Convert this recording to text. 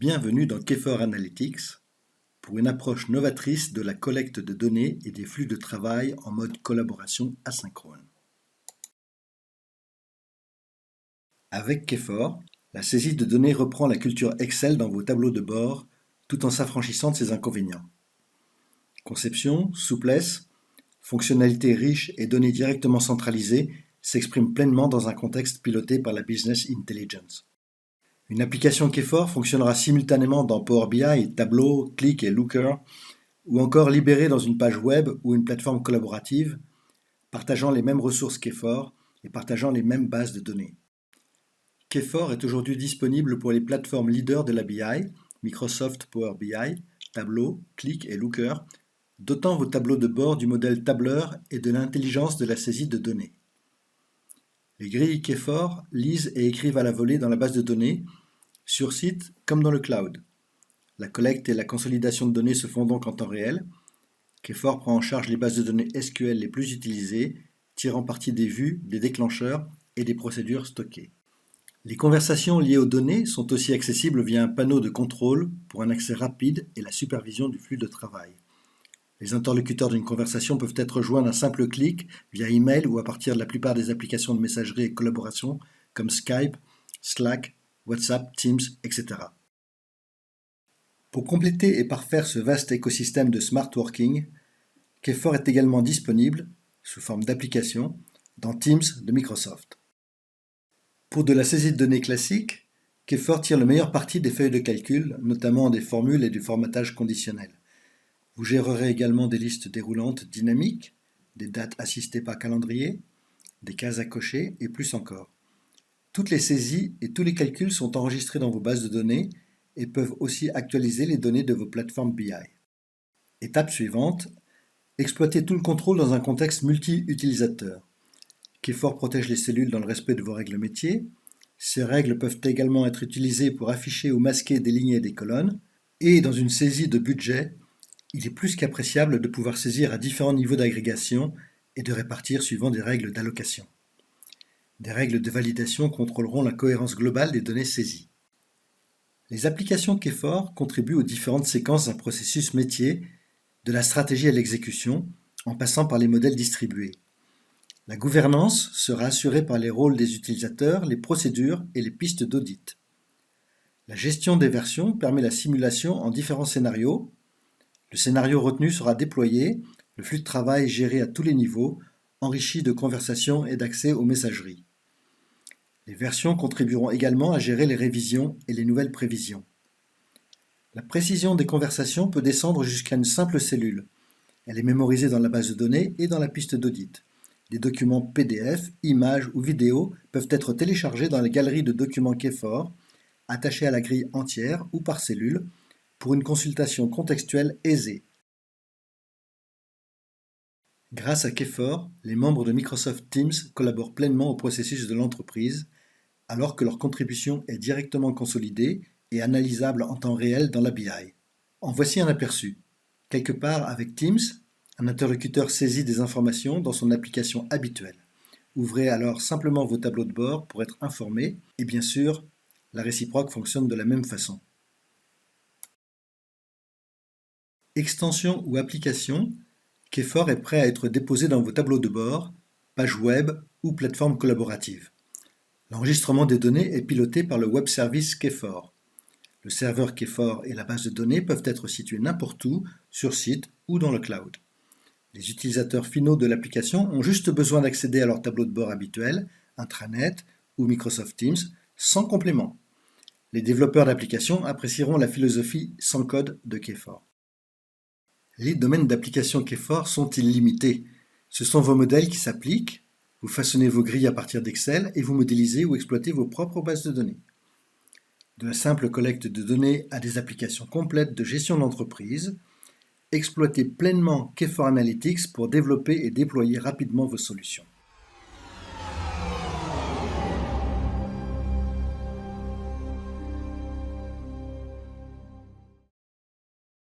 Bienvenue dans Kefor Analytics pour une approche novatrice de la collecte de données et des flux de travail en mode collaboration asynchrone. Avec Kefor, la saisie de données reprend la culture Excel dans vos tableaux de bord tout en s'affranchissant de ses inconvénients. Conception, souplesse, fonctionnalités riches et données directement centralisées s'expriment pleinement dans un contexte piloté par la Business Intelligence. Une application Kefor fonctionnera simultanément dans Power BI, Tableau, Qlik et Looker, ou encore libérée dans une page web ou une plateforme collaborative, partageant les mêmes ressources Kefor et partageant les mêmes bases de données. Kefor est aujourd'hui disponible pour les plateformes leaders de la BI, Microsoft Power BI, Tableau, Qlik et Looker, dotant vos tableaux de bord du modèle tableur et de l'intelligence de la saisie de données. Les grilles Kefor lisent et écrivent à la volée dans la base de données, sur site comme dans le cloud. La collecte et la consolidation de données se font donc en temps réel. Kefor prend en charge les bases de données SQL les plus utilisées, tirant parti des vues, des déclencheurs et des procédures stockées. Les conversations liées aux données sont aussi accessibles via un panneau de contrôle pour un accès rapide et la supervision du flux de travail. Les interlocuteurs d'une conversation peuvent être rejoints d'un simple clic via email ou à partir de la plupart des applications de messagerie et collaboration comme Skype, Slack, WhatsApp, Teams, etc. Pour compléter et parfaire ce vaste écosystème de smart working, Kefor est également disponible, sous forme d'application, dans Teams de Microsoft. Pour de la saisie de données classique, Kefor tire le meilleur parti des feuilles de calcul, notamment des formules et du formatage conditionnel. Vous gérerez également des listes déroulantes dynamiques, des dates assistées par calendrier, des cases à cocher et plus encore. Toutes les saisies et tous les calculs sont enregistrés dans vos bases de données et peuvent aussi actualiser les données de vos plateformes BI. Étape suivante, exploitez tout le contrôle dans un contexte multi-utilisateur. Kefor protège les cellules dans le respect de vos règles métiers. Ces règles peuvent également être utilisées pour afficher ou masquer des lignes et des colonnes. Et dans une saisie de budget, il est plus qu'appréciable de pouvoir saisir à différents niveaux d'agrégation et de répartir suivant des règles d'allocation. Des règles de validation contrôleront la cohérence globale des données saisies. Les applications Kefor contribuent aux différentes séquences d'un processus métier, de la stratégie à l'exécution, en passant par les modèles distribués. La gouvernance sera assurée par les rôles des utilisateurs, les procédures et les pistes d'audit. La gestion des versions permet la simulation en différents scénarios. Le scénario retenu sera déployé, le flux de travail géré à tous les niveaux, enrichi de conversations et d'accès aux messageries. Les versions contribueront également à gérer les révisions et les nouvelles prévisions. La précision des conversations peut descendre jusqu'à une simple cellule. Elle est mémorisée dans la base de données et dans la piste d'audit. Des documents PDF, images ou vidéos peuvent être téléchargés dans les galeries de documents Kefor, attachés à la grille entière ou par cellule, pour une consultation contextuelle aisée. Grâce à Kefor, les membres de Microsoft Teams collaborent pleinement au processus de l'entreprise, alors que leur contribution est directement consolidée et analysable en temps réel dans la BI. En voici un aperçu. Quelque part avec Teams, un interlocuteur saisit des informations dans son application habituelle. Ouvrez alors simplement vos tableaux de bord pour être informé et bien sûr, la réciproque fonctionne de la même façon. Extension ou application, Kefor est prêt à être déposé dans vos tableaux de bord, pages web ou plateformes collaboratives. L'enregistrement des données est piloté par le web service Kefor. Le serveur Kefor et la base de données peuvent être situés n'importe où, sur site ou dans le cloud. Les utilisateurs finaux de l'application ont juste besoin d'accéder à leur tableau de bord habituel, intranet ou Microsoft Teams, sans complément. Les développeurs d'applications apprécieront la philosophie sans code de Kefor. Les domaines d'application Kefor sont illimités. Ce sont vos modèles qui s'appliquent. Vous façonnez vos grilles à partir d'Excel et vous modélisez ou exploitez vos propres bases de données. De la simple collecte de données à des applications complètes de gestion d'entreprise, exploitez pleinement Kefor Analytics pour développer et déployer rapidement vos solutions.